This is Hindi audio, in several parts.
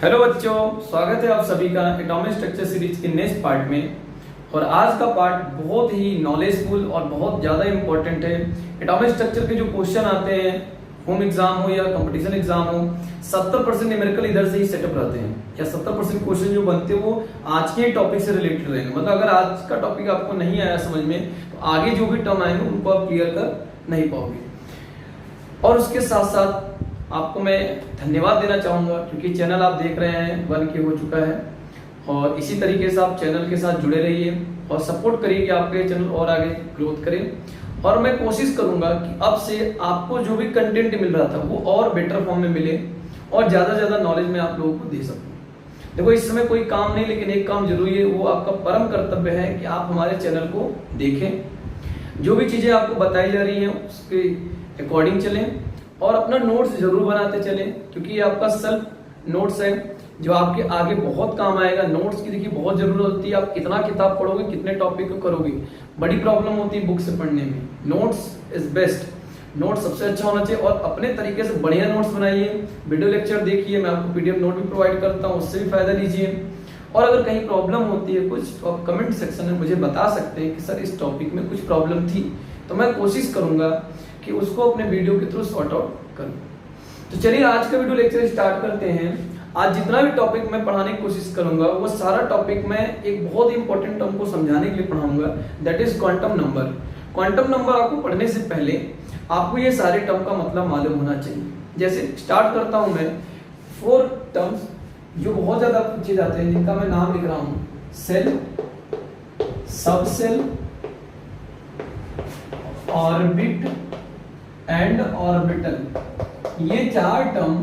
हेलो बच्चों, स्वागत है आप सभी का एटॉमिक स्ट्रक्चर सीरीज के नेक्स्ट पार्ट में। और आज का पार्ट बहुत ही नॉलेजफुल और बहुत ज़्यादा इंपॉर्टेंट है। एटॉमिक स्ट्रक्चर के जो क्वेश्चन आते हैं, होम एग्जाम हो या कंपटीशन एग्जाम हो, 70% न्यूमेरिकल इधर से ही सेटअप रहते हैं, या 70% क्वेश्चन जो बनते हैं वो आज के टॉपिक से रिलेटेड रहेंगे। मतलब अगर आज का टॉपिक आपको नहीं आया समझ में, तो आगे जो भी टर्म आएंगे उनको आप क्लियर कर नहीं पाओगे। और उसके साथ साथ आपको मैं धन्यवाद देना चाहूँगा, क्योंकि चैनल आप देख रहे हैं 1K हो चुका है। और इसी तरीके से आप चैनल के साथ जुड़े रहिए और सपोर्ट करिए कि आपके चैनल और आगे ग्रोथ करें। और मैं कोशिश करूँगा कि अब से आपको जो भी कंटेंट मिल रहा था वो और बेटर फॉर्म में मिले और ज़्यादा से ज़्यादा नॉलेज मैं आप लोगों को दे सकूँ। देखो, इस समय कोई काम नहीं, लेकिन एक काम जरूरी है, वो आपका परम कर्तव्य है कि आप हमारे चैनल को देखें, जो भी चीज़ें आपको बताई जा रही हैं उसके अकॉर्डिंग चलें और अपना नोट्स जरूर बनाते चलें, क्योंकि ये आपका सेल्फ नोट्स है जो आपके आगे बहुत काम आएगा। नोट्स की देखिए बहुत जरूरत होती है। आप कितना किताब पढ़ोगे, कितने टॉपिक को करोगे, बड़ी प्रॉब्लम होती है बुक से पढ़ने में। नोट्स इज बेस्ट, नोट्स सबसे अच्छा होना चाहिए। और अपने तरीके से बढ़िया नोट्स बनाइए, वीडियो लेक्चर देखिए, मैं आपको PDF नोट भी प्रोवाइड करता हूँ, उससे भी फायदा लीजिए। और अगर कहीं प्रॉब्लम होती है कुछ, तो आप कमेंट सेक्शन में मुझे बता सकते हैं कि सर इस टॉपिक में कुछ प्रॉब्लम थी, तो मैं कोशिश करूंगा कि उसको अपने वीडियो के थ्रू सॉर्ट आउट करूं। तो चलिए आज का वीडियो लेक्चर स्टार्ट करते हैं। आज जितना भी टॉपिक मैं पढ़ाने की कोशिश करूंगा वो सारा टॉपिक मैं एक बहुत ही इंपॉर्टेंट टर्म को समझाने के लिए पढ़ाऊंगा, that is quantum number. Quantum number आपको पढ़ने से पहले आपको ये सारे टर्म का मतलब मालूम होना चाहिए। जैसे स्टार्ट करता हूं मैं 4 टर्म्स जो बहुत ज्यादा पूछे जाते हैं, जिनका मैं नाम लिख रहा हूं: shell, subshell, orbit and orbital. ये 4 टर्म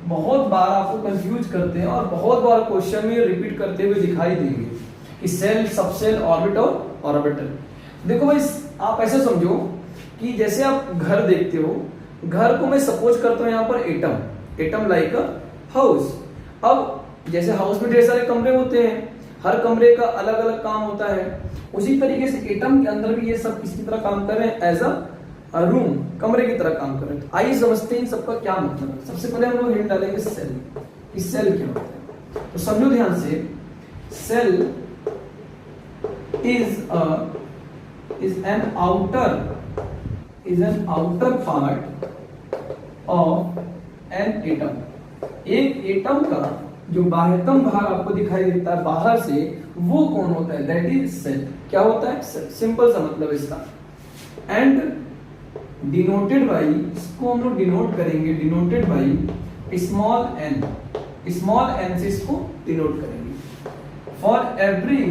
बहुत बार आपको कंफ्यूज करते हैं और बहुत बार क्वेश्चन में रिपीट करते हुए दिखाई देंगे कि सेल, सबसेल, ऑर्बिट और ऑर्बिटल। देखो भाई, आप ऐसे समझो कि जैसे आप घर देखते हो, घर को मैं सपोज करता हूं यहां पर एटम लाइक अ हाउस। अब जैसे हाउस में ढेर सारे कमरे होते हैं, हर कमरे का अलग अलग काम होता है, उसी तरीके से एटम के अंदर भी ये सब किसी तरह काम कर रहे हैं, एज अ रूम, कमरे की तरह काम कर रहे हैं। तो आइए समझते हैं इन सबका क्या मतलब है। सबसे पहले हम लोग हिंट डालेंगे सेल, कि सेल क्या होता है। तो समझो ध्यान से, shell is an outer part of an atom. एक एटम का जो बाह्यतम भाग आपको दिखाई देता है बाहर से, वो कौन होता है? That is shell. क्या होता है? सिंपल सा मतलब इसका। एंड डिनोटेड बाई, इसको हम लोग डिनोट करेंगे, denoted by small n. Small n से इसको डिनोट करेंगे। For every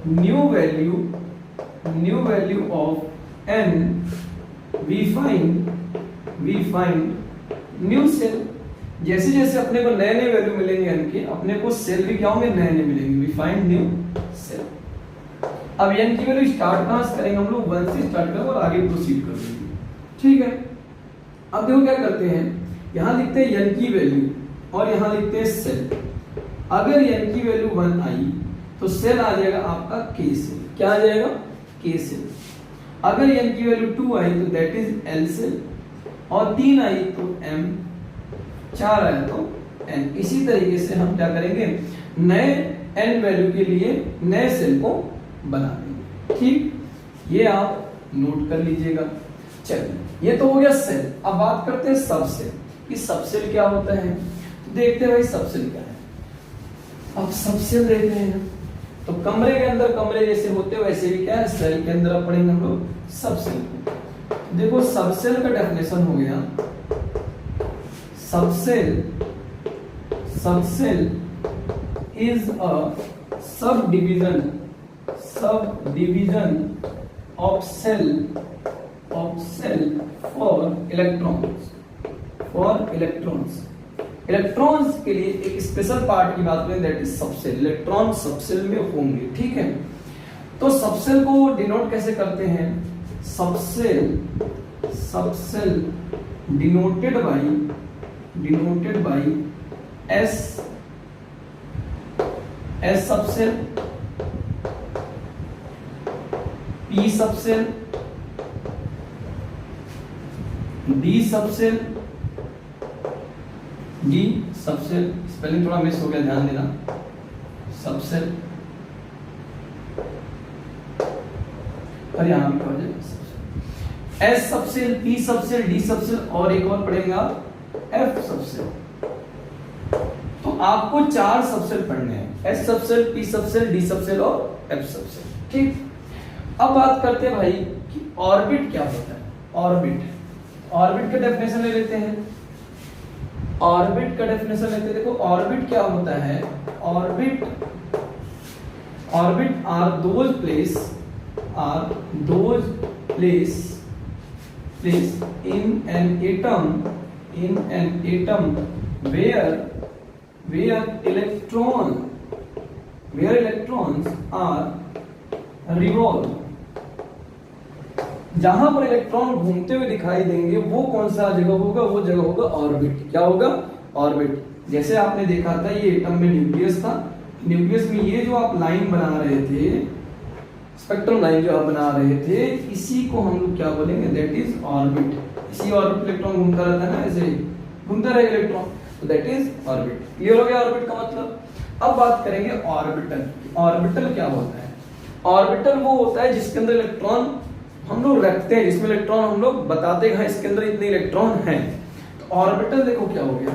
new value of n we find new shell. जैसे जैसे अपने को नए नए वैल्यू मिलेंगे एन के, अपने को सेल भी क्या होंगे? नए नए मिलेंगे। We find new shell. अब एन की वैल्यू स्टार्ट कहां से करेंगे? हम लोग 1 से स्टार्ट करेंगे और आगे प्रोसीड कर देंगे, ठीक है। अब देखो क्या करते हैं, यहां लिखते हैं एन की वैल्यू और यहां लिखते हैं सेल। अगर एन की वैल्यू 1 आई तो सेल आ जाएगा आपका के सेल। क्या आ जाएगा? के सेल। अगर एन की वैल्यू 2 आई तो दैट इज एल सेल, और 3 आई तो एम, 4 आया तो एन। इसी तरीके से हम क्या करेंगे, नए एन वैल्यू के लिए नए सेल को बना देंगे, ठीक। ये आप नोट कर लीजिएगा। चलिए, ये तो हो गया सेल। अब बात करते हैं सबसेल, कि सबसेल क्या होता है। तो देखते हैं भाई सबसेल क्या है। अब सबसेल देखते हैं, तो कमरे के अंदर कमरे जैसे होते हैं वैसे भी क्या है, सेल के अंदर अब पढ़ेंगे हम लोग सबसेल। देखो, सबसेल का डेफिनेशन हो गया, subshell is a sub division of shell for electrons. Electrons के लिए एक स्पेशल पार्ट की बात करें, that is subshell. Electron subshell में होंगे, ठीक है। तो सबसेल को डिनोट कैसे करते हैं? Subshell denoted by S subshell, P subshell, D subshell, D subshell, spelling थोड़ा मिस हो गया, ध्यान देना, सबसेल, और यहाँ भी क्या हो S subshell, P subshell, D subshell और एक और पढ़ेगा एफ सबसेल। तो आपको 4 सबसेल पढ़ने हैं, S subshell, P subshell, D subshell और एफ सबसेल। ठीक, अब बात करते हैं भाई कि ऑर्बिट क्या होता है। ऑर्बिट का डेफिनेशन ले लेते हैं। ऑर्बिट का डेफिनेशन लेते हैं। देखो ऑर्बिट क्या होता है, orbit are those place in an atom where electrons are revolve। जहां पर इलेक्ट्रॉन घूमते हुए दिखाई देंगे वो कौन सा जगह होगा, वो जगह होगा ऑर्बिट। क्या होगा, ऑर्बिट। जैसे आपने देखा था ये एटम में न्यूक्लियस था, न्यूक्लियस में ये जो आप लाइन बना रहे थे, स्पेक्ट्रम लाइन जो आप बना रहे थे, इसी को हम लोग क्या बोलेंगे, दैट इज ऑर्बिट। इसी ऑर्बिट इलेक्ट्रॉन घूमता रहता है ना, ऐसे घूमता रहेगा इलेक्ट्रॉन, तो दैट इज ऑर्बिट। क्लियर हो गया ऑर्बिट का मतलब। अब बात करेंगे ऑर्बिटल। ऑर्बिटल क्या होता है, ऑर्बिटल वो होता है जिसके अंदर इलेक्ट्रॉन हम लोग रखते हैं, जिसमें इलेक्ट्रॉन हम लोग बताते हैं इसके अंदर इतने इलेक्ट्रॉन हैं। तो ऑर्बिटल देखो क्या हो गया,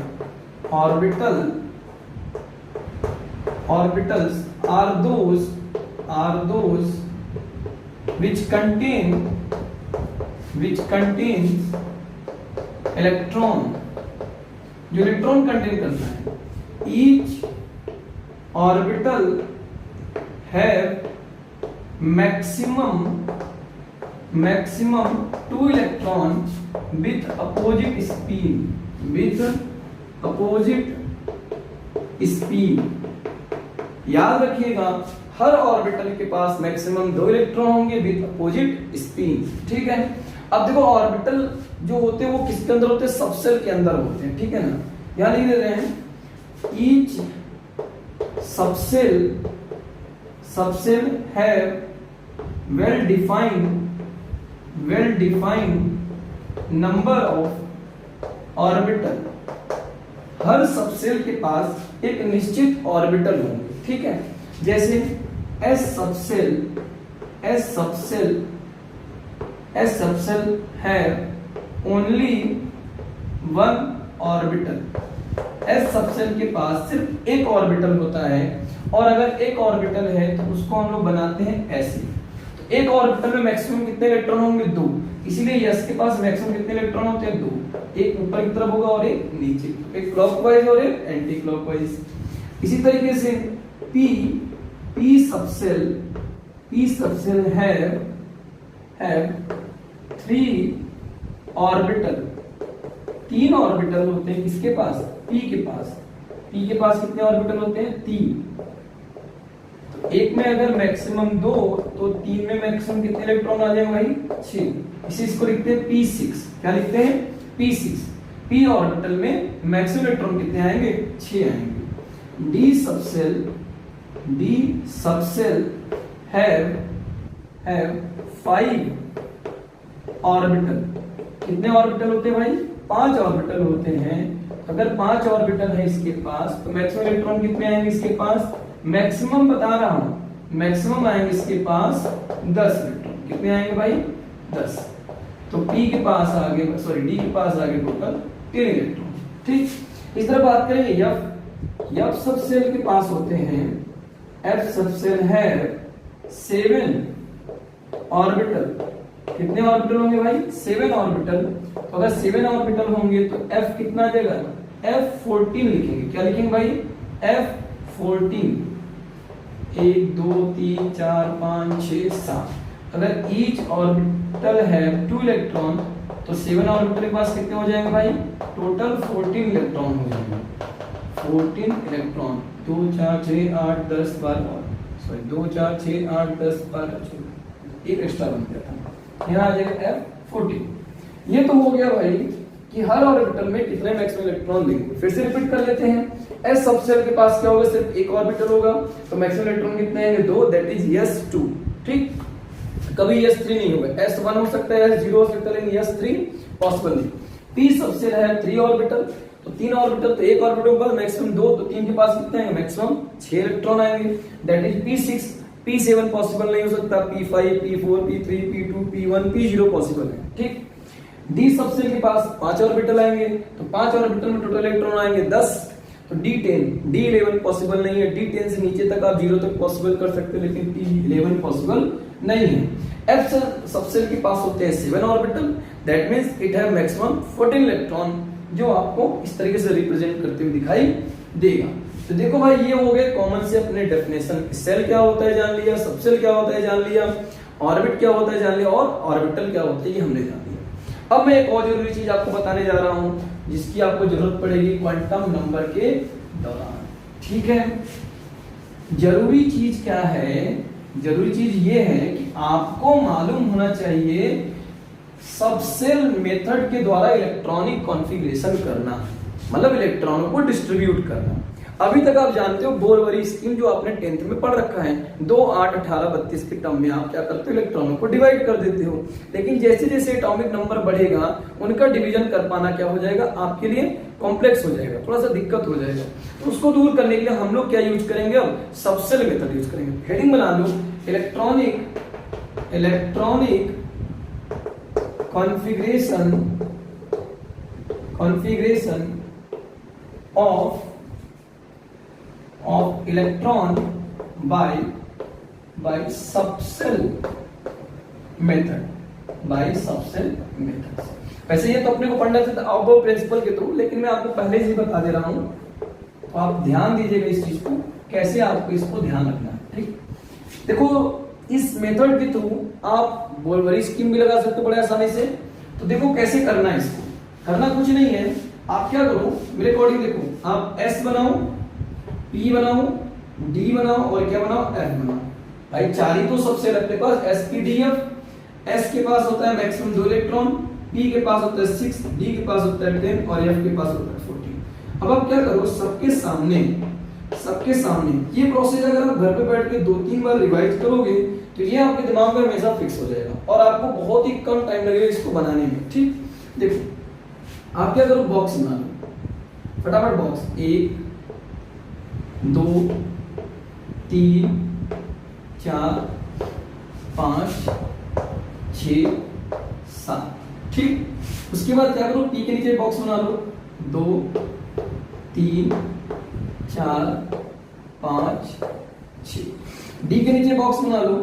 orbitals are those which contains electron, जो इलेक्ट्रॉन कंटेन करता है। each orbital have maximum 2 electron with opposite spin। याद रखिएगा हर ऑर्बिटल के पास मैक्सिमम 2 इलेक्ट्रॉन होंगे विद अपोजिट स्पिन। ठीक है, अब देखो ऑर्बिटल जो होते हैं वो किसके अंदर होते हैं, सबसेल के अंदर होते हैं। ठीक है ना, यहां लिख दे रहे हैं each subshell have well defined number of orbital. Her subshell के पास एक निश्चित ऑर्बिटल होंगे। ठीक है, जैसे S subshell have only 1 orbital. S subshell के पास सिर्फ एक ऑर्बिटल होता है, और अगर एक ऑर्बिटल है तो उसको हम लोग बनाते हैं ऐसे। तो एक ऑर्बिटल में मैक्सिमम कितने इलेक्ट्रॉन होंगे, 2। इसीलिए एस के पास मैक्सिमम कितने इलेक्ट्रॉन होते हैं, 2। एक ऊपर की तरफ होगा और एक नीचे, एक क्लॉकवाइज और एक एंटी क्लॉकवाइज। इसी तरीके से P subcell have 3 orbital. 3 orbital होते हैं किसके पास, P के पास कितने ऑर्बिटल होते हैं, 3। तो एक में अगर मैक्सिमम 2 तो 3 में मैक्सिमम कितने इलेक्ट्रॉन आ जाएंगे भाई, 6। इसको लिखते हैं P6। क्या लिखते हैं, P6। P ऑर्बिटल में मैक्सिमम इलेक्ट्रॉन कितने आएंगे, 6 आएंगे। D subcell have 5 orbital. कितने ऑर्बिटल होते हैं भाई, 5 ऑर्बिटल होते हैं। अगर 5 ऑर्बिटल है इसके पास तो मैक्सिमम इलेक्ट्रॉन कितने आएंगे इसके पास, मैक्सिमम बता रहा हूं, मैक्सिमम आएंगे इसके पास 10 इलेक्ट्रॉन। कितने आएंगे भाई, 10। तो डी के पास आगे टोटल 3 इलेक्ट्रॉन। ठीक, इस तरह बात करेंगे एफ सबसेल के पास होते हैं, एफ सबसेल है 7 ऑर्बिटल। कितने ऑर्बिटल होंगे भाई, 7 ऑर्बिटल। तो अगर 7 ऑर्बिटल होंगे तो एफ कितना आ जाएगा, F14 लिखेंगे। क्या लिखेंगे भाई, F14। 1 2 3 4 5 6 7। अगर ईच ऑर्बिटल है 2 इलेक्ट्रॉन तो 7 ऑर्बिटल के पास कितने हो जाएंगे भाई, टोटल 14 इलेक्ट्रॉन हो जाएंगे। 14 इलेक्ट्रॉन, 2 4 6 8 10 12, सॉरी 2 4 6 8 10 12, एक एक्स्ट्रा बन गया था, यहाँ आ जाएगा F14। ये तो हो गया भाई कि हर ऑर्बिटल में कितने मैक्सिमम इलेक्ट्रॉन लेंगे। फिर से रिपीट कर लेते हैं, एस सबसेल के पास क्या होगा, सिर्फ एक ऑर्बिटल होगा, तो मैक्सिमम इलेक्ट्रॉन कितने आएंगे, 2, दैट इज S2। ठीक, कभी S3 नहीं होगा, S1 हो सकता है, S0 हो सकता है, लेकिन S3 पॉसिबल नहीं। P सबसेल है 3 ऑर्बिटल, तो 3 ऑर्बिटल, तो एक ऑर्बिटल के पास मैक्सिमम 2, तो 3 के पास कितने आएंगे, मैक्सिमम 6 इलेक्ट्रॉन आएंगे, that is p6, p7 possible नहीं हो सकता, p5, p4, p3, p2, p1, p0 possible है, ठीक। डी सबसेल के पास 5 ऑर्बिटल आएंगे, तो 5 ऑर्बिटल में टोटल इलेक्ट्रॉन आएंगे 10, तो D10, D11 पॉसिबल नहीं है, D10 से नीचे तक आप 0 तक पॉसिबल कर सकते हो, लेकिन P11 पॉसिबल नहीं है। F सबसेल के पास होते हैं 7 orbital, that means it have maximum 14 electron, जो आपको इस तरीके से रिप्रेजेंट करते हुए दिखाई देगा। तो देखो भाई, ये हो गए कॉमन से अपने डेफिनेशन, सेल क्या होता है जान लिया, सबसेल क्या होता है जान लिया, ऑर्बिट क्या होता है जान लिया, और ऑर्बिटल क्या होता है ये हमने जान लिया। अब मैं एक और जरूरी चीज आपको बताने जा रहा हूं, जिसकी आपको जरूरत पड़ेगी क्वांटम नंबर के दौरान, ठीक है। जरूरी चीज क्या है, जरूरी चीज ये है कि आपको मालूम होना चाहिए सबसेल मेथड के द्वारा इलेक्ट्रॉनिक कॉन्फ़िगरेशन करना, मतलब इलेक्ट्रॉनों को डिस्ट्रीब्यूट करना। अभी तक आप जानते हो बोर-वरी स्कीम, जो आपने 10th में पढ़ रखा है, 2, 8, 18, 32 के टर्म में आप क्या करते हो, इलेक्ट्रॉनों को डिवाइड कर देते हो। लेकिन जैसे जैसे एटॉमिक नंबर बढ़ेगा, उनका डिवीजन कर पाना क्या हो जाएगा, आपके लिए कॉम्प्लेक्स हो जाएगा, थोड़ा सा दिक्कत हो जाएगा। तो उसको दूर करने के लिए हम लोग क्या यूज करेंगे, अब सबसेल मेथड यूज करेंगे। हेडिंग बना लो, electronic configuration of electron by subcell method, वैसे ये तो अपने को पढ़ना था अब प्रिंसिपल के थ्रू, लेकिन मैं आपको पहले से बता दे रहा हूं, तो आप ध्यान दीजिएगा इस चीज को, कैसे आपको इसको ध्यान रखना है, ठीक। देखो, इस मेथड के थ्रू आप बोर-वरी स्कीम भी लगा सकते हो बड़े आसानी से। तो देखो कैसे करना है इसको, करना कुछ नहीं है, आप क्या करो मेरे अकॉर्डिंग, देखो आप S बनाओ, P बनाओ, D बनाओ और क्या बनाओ, F बनाओ। भाई 4 ही तो सबसेल अपने पास, SPDF। S के पास होता है मैक्सिमम 2 इलेक्ट्रॉन, P के पास होता है 6, D के पास होता है 10 और F के पास होता है 14। अब आप क्या करो, सबके सामने ये प्रोसेस अगर आप घर पे बैठ के 2-3 बार रिवाइज करोगे, तो ये आपके दिमाग में हमेशा फिक्स हो जाएगा और आपको बहुत ही कम टाइम लगेगा इसको बनाने में, ठीक। देखो आप क्या करो, बॉक्स बना लो फटाफट, बॉक्स 1, 2, 3, 4, 5, 6, 7, ठीक। उसके बाद क्या करो, P के नीचे बॉक्स बना लो, 2, 3, 4, 5, 6। D के नीचे बॉक्स बना लो,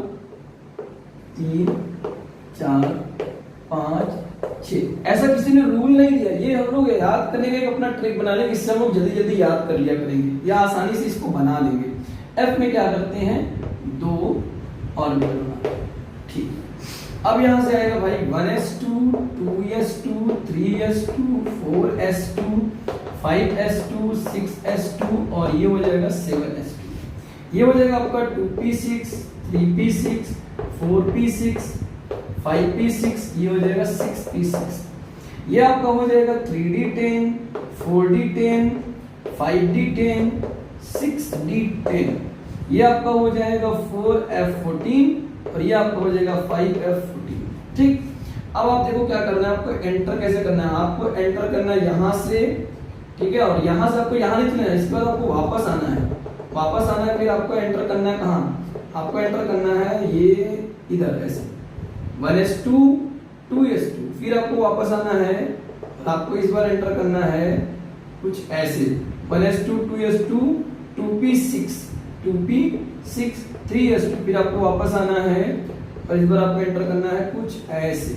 3, 4, 5, 6। ऐसा किसी ने रूल नहीं दिया, ये हम लोग याद करने का एक अपना ट्रिक बना लेंगे, इससे हम लोग जल्दी जल्दी याद कर लिया करेंगे या आसानी से इसको बना लेंगे। F में क्या करते हैं, 2 ऑर्बिटल बनाते हैं, ठीक। अब यहां से आएगा भाई 1s2, 2s2, 3s2, 4s2, 5s2, 6s2 और ये हो जाएगा 7s2। ये हो जाएगा आपका 2p6, 3p6, 4p6, 5p6, ये हो जाएगा 6p6। ये आपका हो जाएगा 3d10, 4d10, 5d10, 6d10। ये आपका हो जाएगा 4f14 और ये आपका हो जाएगा 5f14, ठीक। अब आप देखो क्या करना है, आपको एंटर कैसे करना है, आपको एंटर करना है यहां से, ठीक है, और यहां से आपको यहां नहीं चलना है, इसके बाद आपको वापस आना है, फिर आपको एंटर करना है कहां, आपको एंटर करना है ये इधर ऐसे 1s2, 2s2, फिर आपको वापस आना है, आपको इस बार एंटर करना है कुछ ऐसे 1s2, 2s2, 2p6, 2p6, 3s2, फिर आपको वापस आना है और इस बार आपको एंटर करना है कुछ ऐसे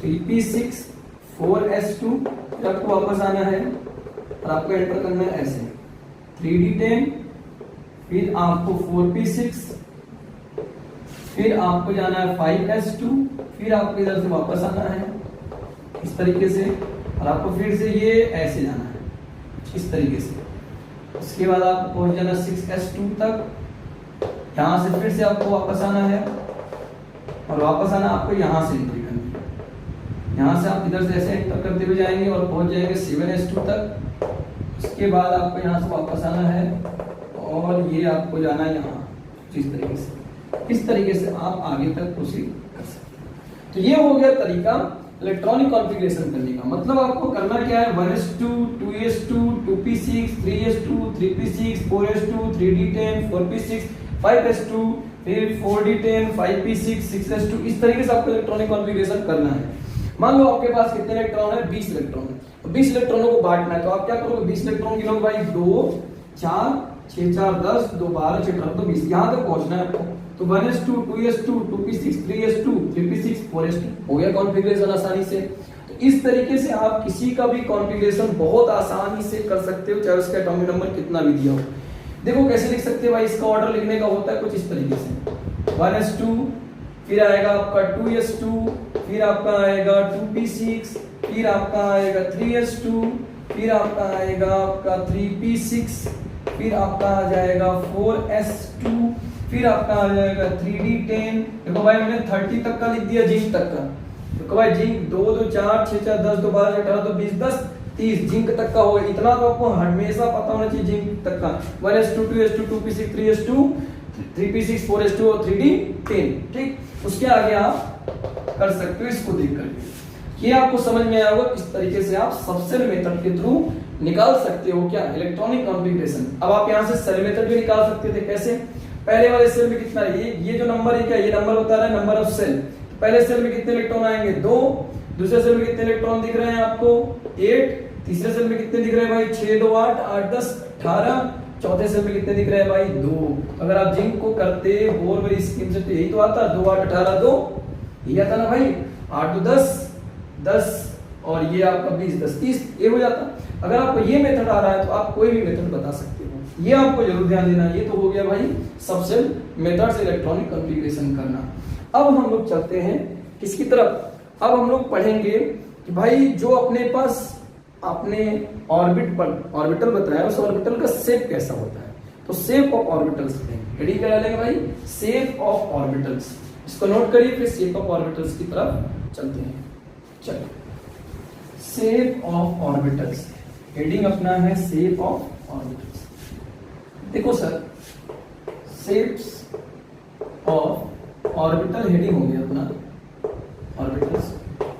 3p6, 4s2, फिर आपको वापस आना है और आपको एंटर करना है ऐसे 3d10, फिर आपको 4p6, फिर आपको जाना है 5s2, फिर आपको इधर से वापस आना है इस तरीके से और आपको फिर से ये ऐसे जाना है इस तरीके से। उसके बाद आपको पहुंच जाना 6s2 तक, यहां से फिर से आपको वापस आना है और वापस आना आपको यहां से एंट्री करनी है, यहां से आप इधर से ऐसे एंटर करते हुए जाएंगे और पहुंच जाएंगे 7s2 तक। उसके बाद आपको यहां से वापस आना है और ये आपको जाना है यहाँ इस तरीके से। इस तरीके से आप आगे तक प्रोसीड कर सकते हैं। तो ये हो गया तरीका इलेक्ट्रॉनिक कॉन्फ़िगरेशन करने का। मतलब आपको करना क्या है, 1s2, 2s2, 2p6, 3s2, 3p6, 4s2, 3d10, 4p6, 5s2, फिर 4d10, 5p6, 6s2, इस तरीके से आपको इलेक्ट्रॉनिक कॉन्फ़िगरेशन करना है। मान लो आपके पास कितने इलेक्ट्रॉन है, 20 इलेक्ट्रॉन है, तो 20 इलेक्ट्रॉनों को बांटना है, तो आप क्या करोगे, 20 इलेक्ट्रॉन गिनोगे भाई, 2 4 6 4 10, 2 12 6 18, तो 20 यहां तक पहुंचना है आपको। तो 1s2, 2s2, 2p6, 3s2, 3p6, 4s2 हो गया कॉन्फ़िगरेशन आसानी से। तो इस तरीके से आप किसी का भी कॉन्फ़िगरेशन बहुत आसानी से कर सकते हो, चाहे उसका एटॉमिक नंबर कितना भी दिया हो। देखो कैसे लिख सकते हैं भाई, इसका ऑर्डर लिखने का होता है कुछ इस तरीके से, 1s2, फिर आएगा आपका 2s2, फिर आपका आएगा 2p6, फिर आपका आएगा 3s2, फिर आपका आएगा आपका 3p6, फिर आपका आ जाएगा 4s2, फिर आपका आ जाएगा 3d10। देखो भाई मैंने 30 तक का लिख दिया, जिंक तक का। देखो भाई जिंक 2 2 4 6 4 10 2 12 18 2 20 10 30 जिंक तक का होगा। इतना तो आपको हमेशा पता होना चाहिए जिंक तक का, 1s2, 2s2, 2p6, 3s2, 3p6, 4s2 और 3d10। ठीक, उसके आगे आप कर सकते हो इसको देख करके। ये आपको समझ में आया होगा किस तरीके से आप सबसेल मेथड के थ्रू निकाल सकते हो क्या, इलेक्ट्रॉनिक कॉन्फ़िगरेशन। अब आप यहाँ से सेल मेथड भी निकाल सकते थे। कैसे, पहले वाले सेल में कितना है, ये जो नंबर है क्या, ये नंबर बता रहा है नंबर ऑफ सेल। पहले सेल में कितने इलेक्ट्रॉन आएंगे, 2, दूसरे सेल में कितने इलेक्ट्रॉन दिख रहे हैं आपको, 8, तीसरे सेल में कितने दिख रहे हैं भाई, 6 2 8 8 10 18, चौथे सेल में कितने दिख रहे हैं भाई, 2। अगर आप जिंक को करते बोर वाली स्कीम से तो यही तो आता, 2 8 18 2, ये आता ना भाई, 8 2 10 10 और ये आपका 20 10 30, ये हो जाता। अगर आपको ये मेथड आ रहा है तो आप कोई भी मेथड बता सकते हो, ये आपको जरूर ध्यान देना। ये तो हो गया भाई सबसेल मेथड से इलेक्ट्रॉनिक कॉन्फ़िगरेशन करना। अब हम लोग चलते हैं किसकी तरफ, अब हम लोग पढ़ेंगे कि भाई जो अपने पास आपने ऑर्बिटल बताया, उस ऑर्बिटल का शेप कैसा होता है। तो शेप ऑफ ऑर्बिटल्स रेडी करा लेंगे भाई, शेप ऑफ ऑर्बिटल्स, इसको नोट करिए, फिर शेप ऑफ ऑर्बिटल्स की तरफ चलते हैं। चलो, शेप ऑफ ऑर्बिटल्स, हेडिंग अपना है शेप ऑफ ऑर्बिटल्स। देखो sir, shapes of orbital heading हो गया अपना ऑर्बिटल्स।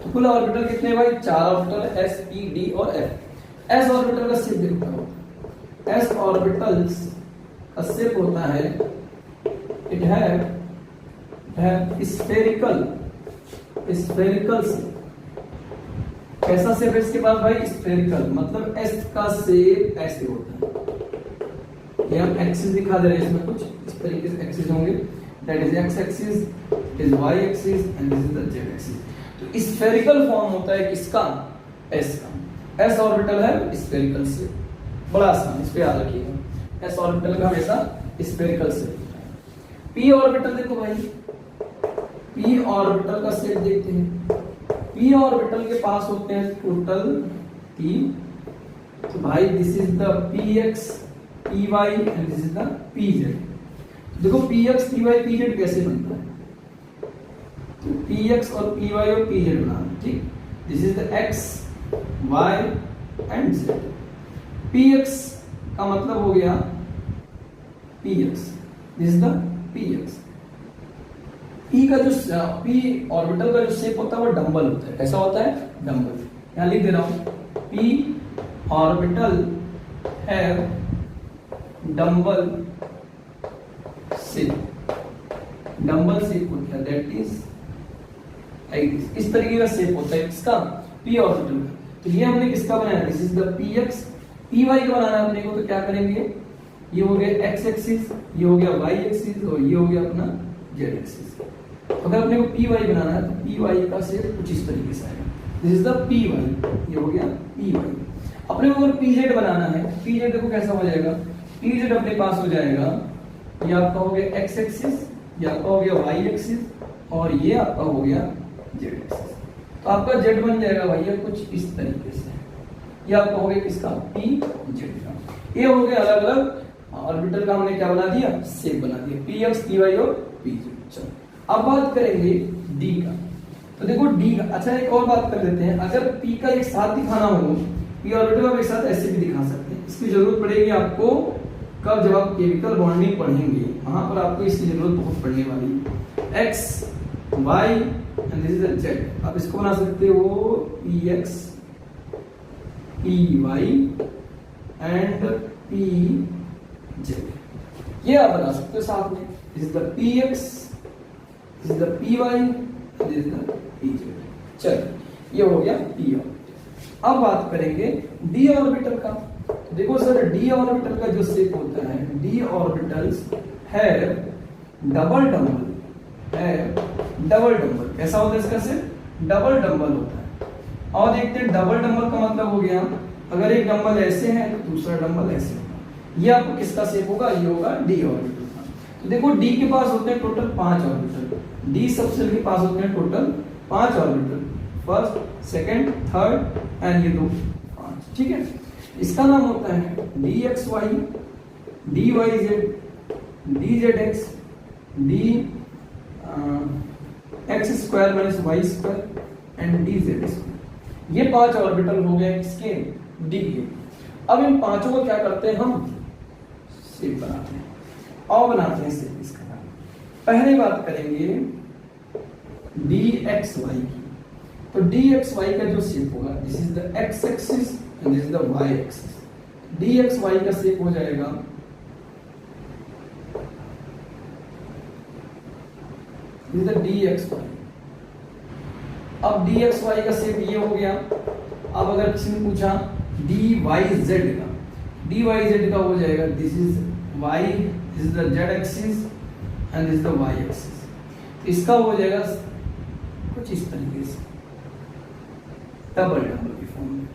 तो कुल ऑर्बिटल कितने भाई, 4 ऑर्बिटल, s p d और f। s ऑर्बिटल का शेप देखो, s ऑर्बिटल्स का शेप होता है, इट है स्फेरिकल शेप। कैसा शेप है इसके पास भाई, स्फेरिकल, मतलब s का शेप ऐसे होता है। ये हम एक्सिस दिखा दे रहे हैं, इसमें कुछ इस तरीके से एक्सिस होंगे, that is x axis, it is y axis and this is the z axis. तो स्फेरिकल फॉर्म होता है किसका, s का। s ऑर्बिटल है स्फेरिकल शेप, बड़ा आसान, इस पे याद रखिएगा, s ऑर्बिटल का हमेशा स्फेरिकल शेप होता है। p ऑर्बिटल देखो भाई, p ऑर्बिटल का शेप देखते हैं। p ऑर्बिटल के पास होते हैं टोटल 3, तो भाई this is the px py and this is the pz। देखो px py pz कैसे बनता है, तो px और py और pz बनाना, ठीक। This is the x y and z। px का मतलब हो गया px, this is the px। p का जो p ऑर्बिटल का जो शेप होता है वो डंबल होता है। कैसा होता है, डंबल। यहां लिख दे रहा हूं, p orbital have dumbbell shape, dumbbell shape होता है, दैट इज लाइक दिस। इस तरीके का शेप होता है किसका, p ऑर्बिटल का। तो ये हमने किसका बनाया, this is the px। py का बनाना है अपने को, तो क्या करेंगे, ये हो गया x एक्सिस, ये हो गया y एक्सिस और ये हो गया अपना z एक्सिस। अगर अपने को py बनाना है तो py का शेप कुछ इस तरीके से आएगा, दिस इज द py, ये हो गया py। अपने को अगर pz बनाना है, pz देखो कैसा हो जाएगा, pz अपने पास हो जाएगा, ये आपका हो गया x एक्सिस, ये आपका हो गया y एक्सिस और ये आपका हो गया z एक्सिस। तो आपका z बन जाएगा भैया कुछ इस तरीके से, ये आपका हो गया किसका, pz का। ये हो गया अलग अलग ऑर्बिटल का हमने क्या बना दिया, शेप बना दिया, px py और pz। चलो अब बात करेंगे d का। तो देखो d का, अच्छा एक और बात कर लेते हैं, अगर p का एक साथ दिखाना हो, p ऑर्बिटल का एक साथ ऐसे भी दिखा सकते हैं। इसकी जरूरत पड़ेगी आपको कब, जब आप केमिकल बॉन्डिंग पढ़ेंगे, वहां पर आपको इसकी जरूरत बहुत पड़ने वाली है। x y and this is the z. आप इसको बना सकते हो p x p y and p z, ये आप बना सकते हो साथ में। This is the p x, this is the p y, this is the p z. चलो ये हो गया पी ऑर्बिटल। अब बात करेंगे डी ऑर्बिटल का। देखो सर, डी ऑर्बिटल का जो शेप होता है, डी ऑर्बिटल्स है डबल डंबल, है डबल डंबल। कैसा होता है इसका शेप? डबल डंबल होता है। और देखते हैं डबल डंबल का मतलब हो गया, अगर एक डंबल ऐसे है तो दूसरा डंबल ऐसे होगा। ये आपको किसका शेप होगा? ये होगा डी ऑर्बिटल का। तो देखो डी के पास होते हैं टोटल 5 ऑर्बिटल। डी सबसेल के पास होते हैं total 5 orbital, first, second, third and ये 2 5, ठीक है। इसका नाम होता है d x y, d y z, d z x, d x square minus y square and d z square. ये 5 ऑर्बिटल हो गए किसके? डी के। अब इन पांचों को क्या करते हैं हम? शेप बनाते हैं और बनाते हैं शेप इसका। पहले बात करेंगे डी एक्स वाई की। तो डी एक्स वाई का जो शेप होगा, this is the x axis and this is the y axis. D x y का शेप हो जाएगा this is the d x y. अब डी एक्स वाई का शेप ये हो गया। अब अगर किसी ने पूछा डी वाई जेड का, डी वाई जेड का हो जाएगा this is y, this is the z axis and this is the y axis. तो इसका हो जाएगा कुछ इस तरीके से, डबल डबल की फॉर्म में।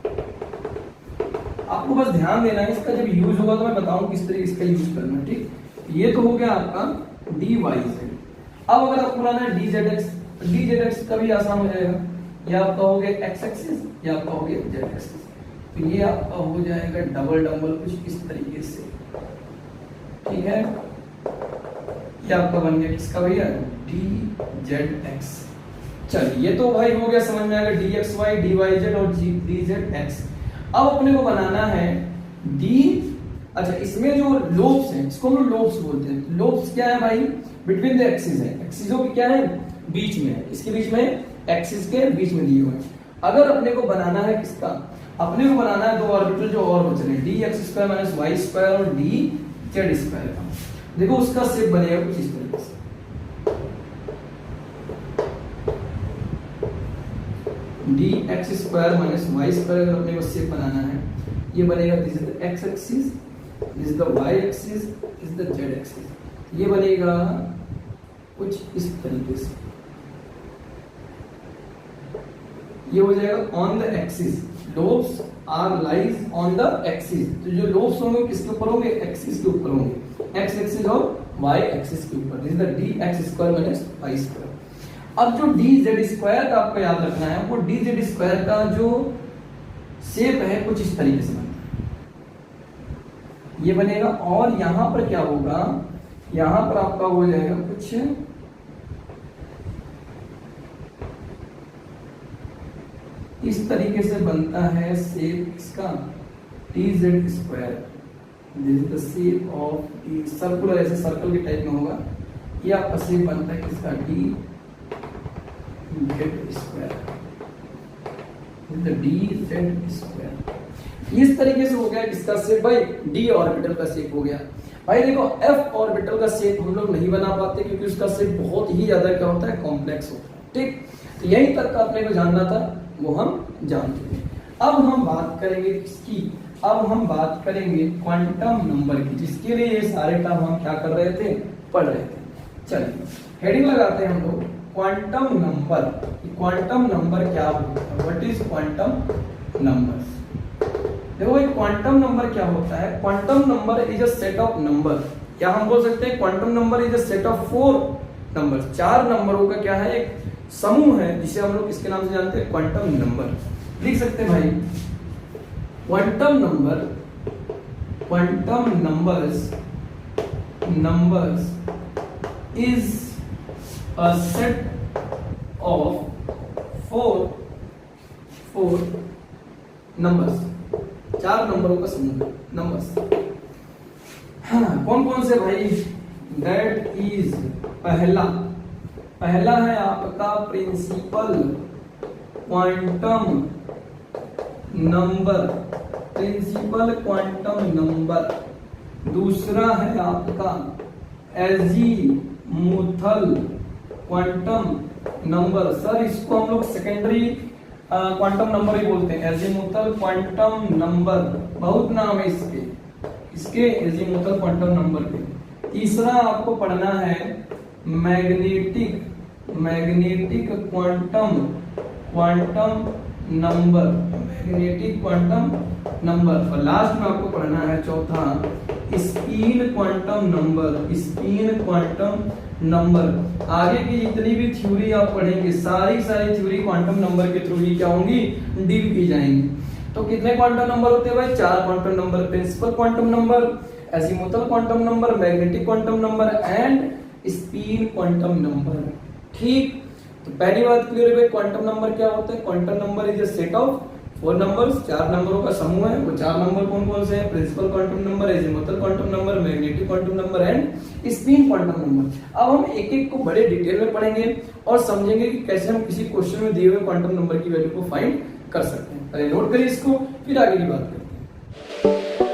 आपको बस ध्यान देना है, इसका जब यूज होगा तो मैं बताऊं किस तरीके इसका यूज करना है, ठीक। ये तो हो गया आपका डी वाई जेड। अब अगर आपको बनाना है D z x, D z x का भी आसान हो जाएगा। ये आपका हो गया एक्स एक्सिस, ये आपका हो गया जेड एक्सिस। तो ये आपका हो जाएगा डबल डबल कुछ इस तरीके से, ठीक है। ये आपका बन गया किसका भैया? D z x. चलिए, ये तो भाई हो गया, समझ में आ गया d x y, d y z और डी जेड एक्स। अब अपने को बनाना है डी, अच्छा इसमें जो लोब्स हैं इसको हम लोब्स बोलते हैं। लोब्स क्या है भाई? बिटवीन द एक्सिस है, एक्सिसों की क्या है? बीच में है, इसके बीच में, एक्सिस के बीच में दिए हुए हैं। अगर अपने को बनाना है किसका? अपने को बनाना है 2 ऑर्बिटल जो और बच रहे हैं, d x square minus y square और डी जेड स्क्वायर का। देखो उसका शेप बनेगा कुछ इस तरीके से, d x square minus y square. अगर अपने को शेप बनाना है, ये बनेगा this is the x axis, this is the y axis, this is the z axis. ये बनेगा कुछ इस तरीके से, ये हो जाएगा on the axis. Lobes are lies on the axis. तो जो लोब्स होंगे किसके ऊपर होंगे? एक्सिस के ऊपर होंगे, एक्स एक्सिस और वाई एक्सिस के ऊपर। This is the d x square minus y square. अब जो डी जेड स्क्वायर का आपको याद रखना है, वो डी जेड स्क्वायर का जो शेप है कुछ इस तरीके से बनता है, ये बनेगा। और यहां पर क्या होगा? यहां पर आपका हो जाएगा कुछ इस तरीके से बनता है शेप इसका, D z square. This is the shape of circular, ऐसे सर्कल के टाइप में होगा। ये आपका शेप बनता है किसका? D z square, D z square. इस तरीके से हो गया किसका शेप भाई? डी ऑर्बिटल का शेप हो गया। भाई देखो एफ ऑर्बिटल का शेप हम लोग नहीं बना पाते क्योंकि उसका शेप बहुत ही ज्यादा क्या होता है? कॉम्प्लेक्स होता है, ठीक। तो यहीं तक का अपने को जानना था, वो हम जानते हैं। अब हम बात करेंगे किसकी? अब हम बात करेंगे क्वांटम नंबर की, जिसके लिए ये सारे टर्म हम क्या कर रहे थे? पढ़ रहे थे। चलिए हेडिंग लगाते हैं हम लोग, क्वांटम नंबर। क्वांटम नंबर क्या होता है? What is quantum number? देखो एक क्वांटम नंबर क्या होता है? Quantum number is a set of number, या हम बोल सकते हैं quantum number is a set of 4 number. 4 नंबरों का क्या है? एक समूह है, जिसे हम लोग किसके नाम से जानते हैं? Quantum number. लिख सकते हैं भाई quantum number, quantum numbers is a set of 4 numbers. 4 नंबरों का समूह, नंबर्स। हाँ, कौन कौन से भाई? दैट इज पहला पहला है आपका principal quantum number, principal quantum number. दूसरा है आपका एजीमुथल क्वांटम नंबर। सर इसको हम लोग सेकेंडरी क्वांटम नंबर ही बोलते हैं, एजीमुथल क्वांटम नंबर। बहुत नाम है इसके एजीमुथल क्वांटम नंबर के। तीसरा आपको पढ़ना है magnetic quantum number, magnetic quantum number. और लास्ट में आपको पढ़ना है चौथा स्पिन क्वांटम नंबर। आगे की जितनी भी थ्योरी आप पढ़ेंगे सारी थ्योरी क्वांटम नंबर के थ्रू ही क्या होंगी, डील की जाएंगी। तो कितने क्वांटम नंबर होते हैं भाई? 4 quantum number, principal quantum number, azimuthal quantum number, magnetic quantum number and spin quantum number. ठीक, तो पहली बात क्लियर है, क्वांटम नंबर क्या होता है? Quantum number is a set of 4 numbers, 4 नंबरों का समूह है। वो 4 नंबर कौन कौन से हैं? Principal quantum number, azimuthal quantum number, magnetic quantum number and spin quantum number. अब हम एक एक को बड़े डिटेल में पढ़ेंगे और समझेंगे कि कैसे हम किसी क्वेश्चन में दिए हुए क्वांटम नंबर की वैल्यू को फाइंड कर सकते हैं। पहले नोट करिए इसको, फिर आगे की बात करते हैं।